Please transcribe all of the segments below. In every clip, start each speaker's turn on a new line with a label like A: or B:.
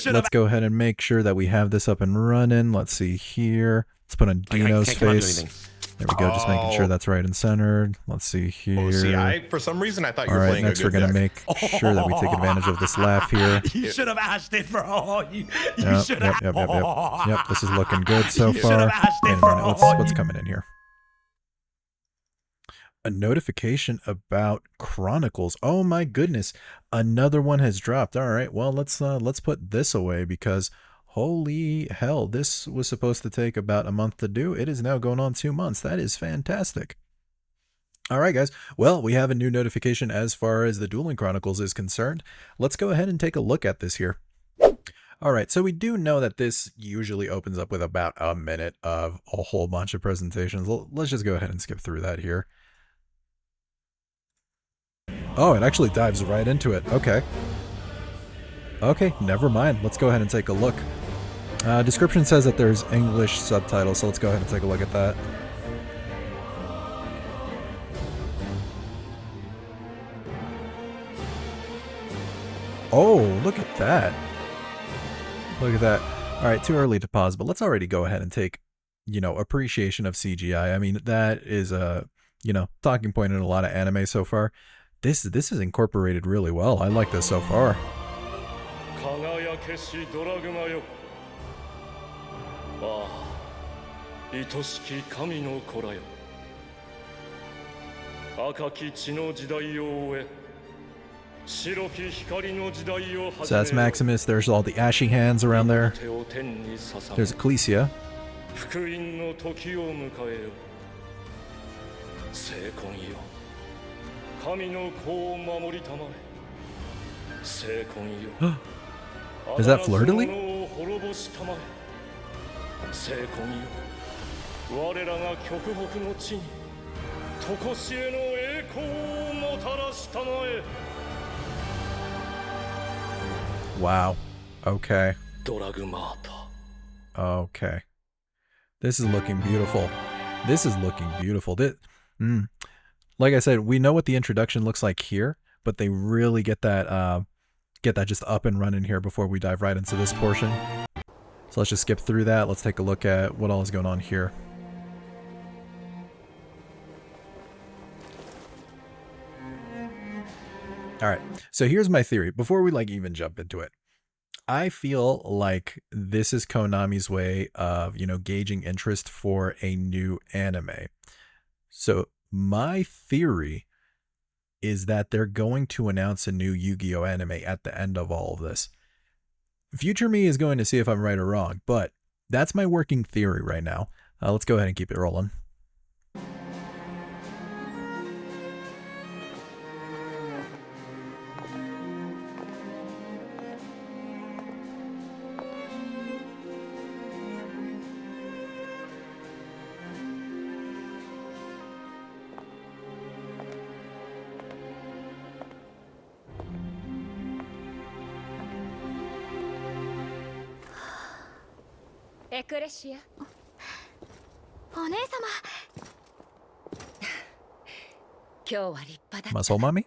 A: Let's go ahead and make sure that we have this up and running. Let's see here. Let's put on Dino's face. There we go, just making sure that's right and centered. Let's see here.
B: Oh, see, for some reason I thought you were playing
A: next
B: a good
A: we're going to
B: deck.
A: make sure that we take advantage of this laugh here.
C: You should have asked it, bro. You should
A: have. Yep, this is looking good so far. Wait a minute, what's coming in here? A notification about Chronicles. Oh my goodness, another one has dropped. All right, well, let's put this away because holy hell, this was supposed to take about a month to do. It is now going on 2 months. That is fantastic. All right, guys. Well, we have a new notification as far as the Dueling Chronicles is concerned. Let's go ahead and take a look at this here. All right, so we do know that this usually opens up with about a minute of a whole bunch of presentations. Let's just go ahead and skip through that here. Oh, it actually dives right into it. Okay. Okay, never mind. Let's go ahead and take a look. Description says that there's English subtitles, so let's go ahead and take a look at that. Oh, look at that. Look at that. All right, too early to pause, but let's already go ahead and take, appreciation of CGI. I mean, that is a, talking point in a lot of anime so far. This is incorporated really well. I like this so far. So that's Maximus. There's all the ashy hands around there. There's Ecclesia. Is that fleur-de-lis? Wow. Okay. Okay. This is looking beautiful. This is looking beautiful. Like I said, we know what the introduction looks like here, but they really get that just up and running here before we dive right into this portion. So let's just skip through that. Let's take a look at what all is going on here. All right, so here's my theory. Before we even jump into it, I feel like this is Konami's way of, gauging interest for a new anime. So my theory is that they're going to announce a new Yu-Gi-Oh anime at the end of all of this. Future me is going to see if I'm right or wrong, but that's my working theory right now. Let's go ahead and keep it rolling. Muscle mommy?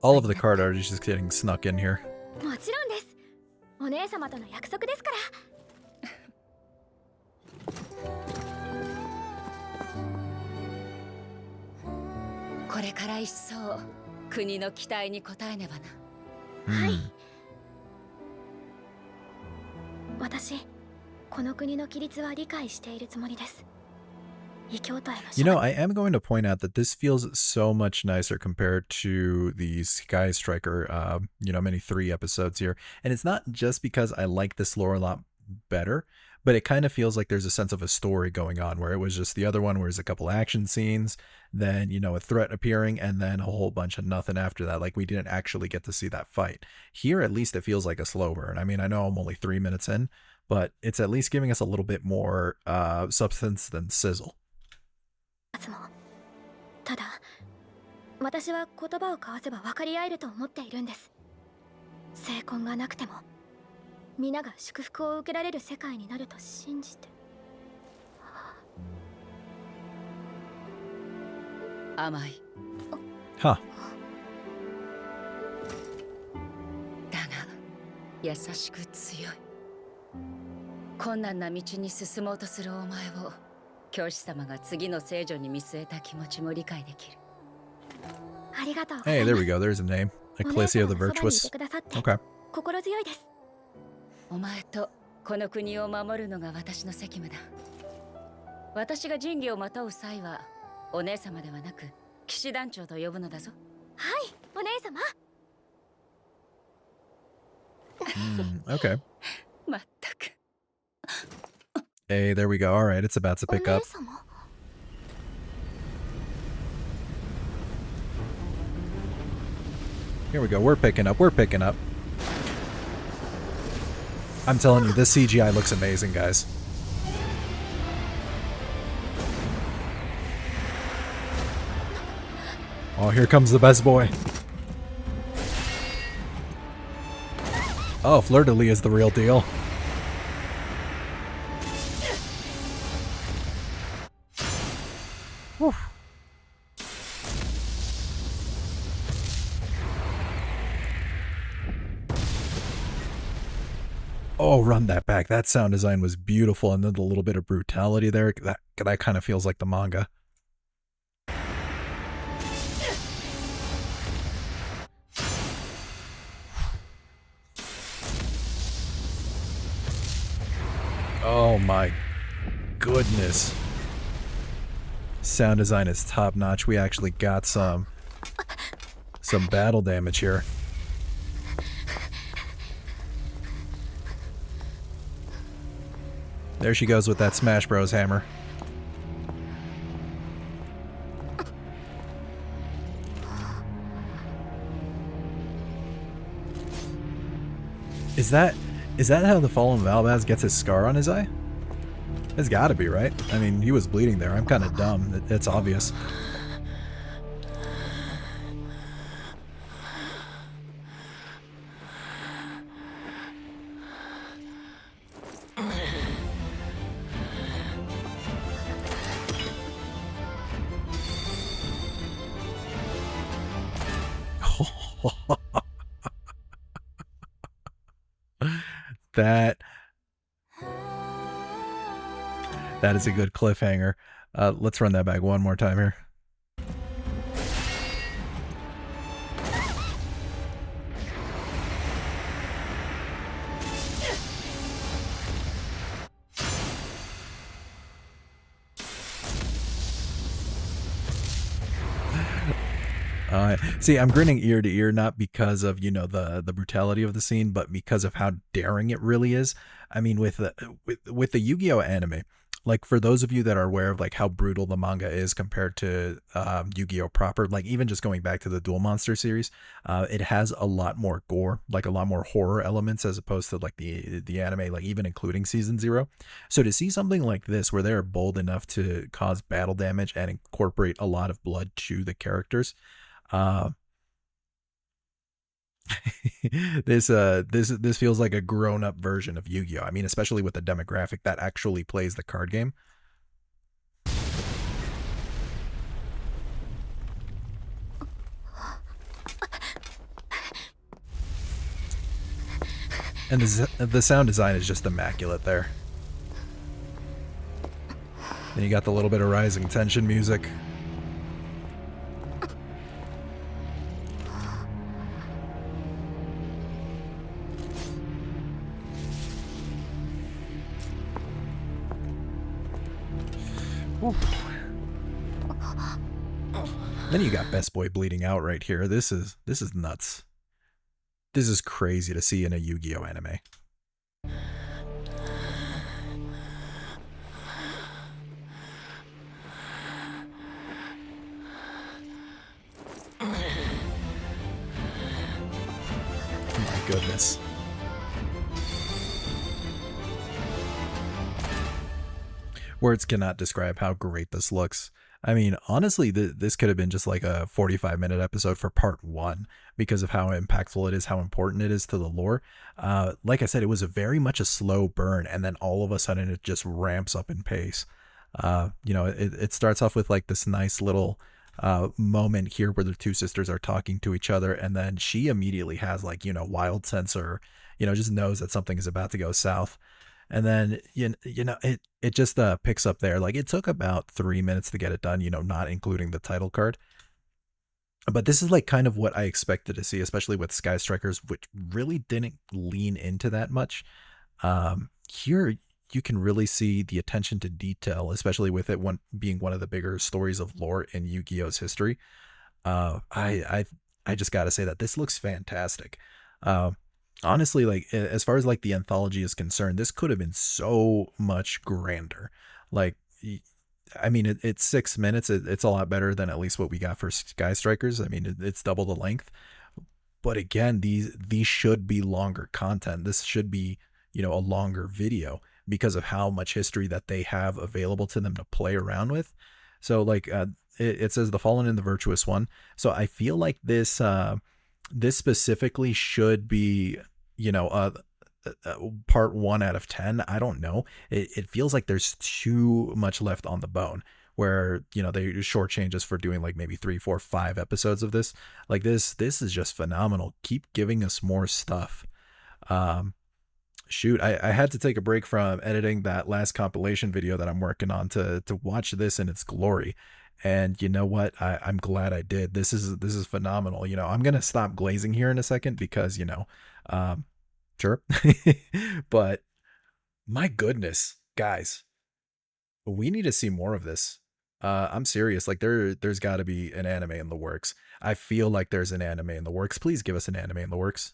A: All of the card art is just getting snuck in here. I am going to point out that this feels so much nicer compared to the Sky Striker, mini 3 episodes here. And it's not just because I like this lore a lot better, but it kind of feels like there's a sense of a story going on, where it was just the other one where there's a couple action scenes, then, a threat appearing, and then a whole bunch of nothing after that. Like, we didn't actually get to see that fight. Here, at least it feels like a slow burn. I mean, I know I'm only 3 minutes in, but it's at least giving us a little bit more substance than sizzle. ただ、私は言葉を交わせば分かり合えると思っているんです。成婚がなくても、
D: 皆が祝福を受けられる世界になると信じて。
E: 甘い。
A: Huh.
E: だが優しく強い。困難な道に進もうとするお前を教師様が次の聖女に見据えた気持ちも理解できる。
D: ありがとうござい
A: Hey,
D: ます。
A: there we go. There's a name.
D: お姉
A: Ecclesia
D: 様
A: of the
D: がそばにい
A: Virtuous.
D: てくださって
A: Okay.
D: 心強いです。
E: お前とこの国を守るのが私の責務だ。私が神器をまとう際はお姉様ではなく騎士団長と呼ぶのだぞ。
D: はい、お姉様。
A: Okay.
E: まったく。
A: Hey, there we go. All right, it's about to
D: お
A: pick
D: 姉
A: up.
D: 様。
A: Here we go. We're picking up. We're picking up. I'm telling you, this CGI looks amazing, guys. Oh, here comes the best boy. Oh, Fleur-de-Lis is the real deal. Whew. Oh, run that back. That sound design was beautiful, and then the little bit of brutality there, that kind of feels like the manga. Oh my goodness. Sound design is top notch. We actually got some battle damage here. There she goes with that Smash Bros. Hammer. Is that how the Fallen of ALBAZ gets his scar on his eye? It's gotta be, right? I mean, he was bleeding there. I'm kind of dumb. It's obvious. That is a good cliffhanger. Let's run that back one more time here. See, I'm grinning ear to ear, not because of, you know, the brutality of the scene, but because of how daring it really is. I mean, with the Yu-Gi-Oh anime, like, for those of you that are aware of like how brutal the manga is compared to Yu-Gi-Oh proper, like even just going back to the Duel Monster series, it has a lot more gore, like a lot more horror elements as opposed to like the anime, like even including season 0. So to see something like this where they're bold enough to cause battle damage and incorporate a lot of blood to the characters, this feels like a grown-up version of Yu-Gi-Oh! I mean, especially with the demographic that actually plays the card game. And the sound design is just immaculate there. Then you got the little bit of rising tension music. Then you got Best Boy bleeding out right here. This is nuts. This is crazy to see in a Yu-Gi-Oh anime. Oh my goodness. Words cannot describe how great this looks. I mean, honestly, this could have been just like a 45-minute episode for part one because of how impactful it is, how important it is to the lore. Like I said, it was a very much a slow burn, and then all of a sudden it just ramps up in pace. It starts off with like this nice little moment here where the two sisters are talking to each other, and then she immediately has like, wild sense, or, just knows that something is about to go south. And then it just picks up there. Like it took about 3 minutes to get it done, not including the title card. But this is like kind of what I expected to see, especially with Sky Strikers, which really didn't lean into that much. Here you can really see the attention to detail, especially with it being one of the bigger stories of lore in Yu-Gi-Oh's history. I just got to say that this looks fantastic. Honestly, like as far as like the anthology is concerned, this could have been so much grander. Like, I mean, it's 6 minutes. It's a lot better than at least what we got for Sky Strikers. I mean, it's double the length. But again, these should be longer content. This should be, a longer video because of how much history that they have available to them to play around with. So like it says the Fallen and the Virtuous one. So I feel like this specifically should be, part 1 out of 10. I don't know. It feels like there's too much left on the bone where, they shortchange us for doing like maybe 3, 4, 5 episodes of this. Like this is just phenomenal. Keep giving us more stuff. Shoot, I had to take a break from editing that last compilation video that I'm working on to watch this in its glory. And you know what? I'm glad I did. This is phenomenal. I'm gonna stop glazing here in a second because sure. But my goodness, guys, we need to see more of this. I'm serious. Like there's got to be an anime in the works. I feel like there's an anime in the works. Please give us an anime in the works.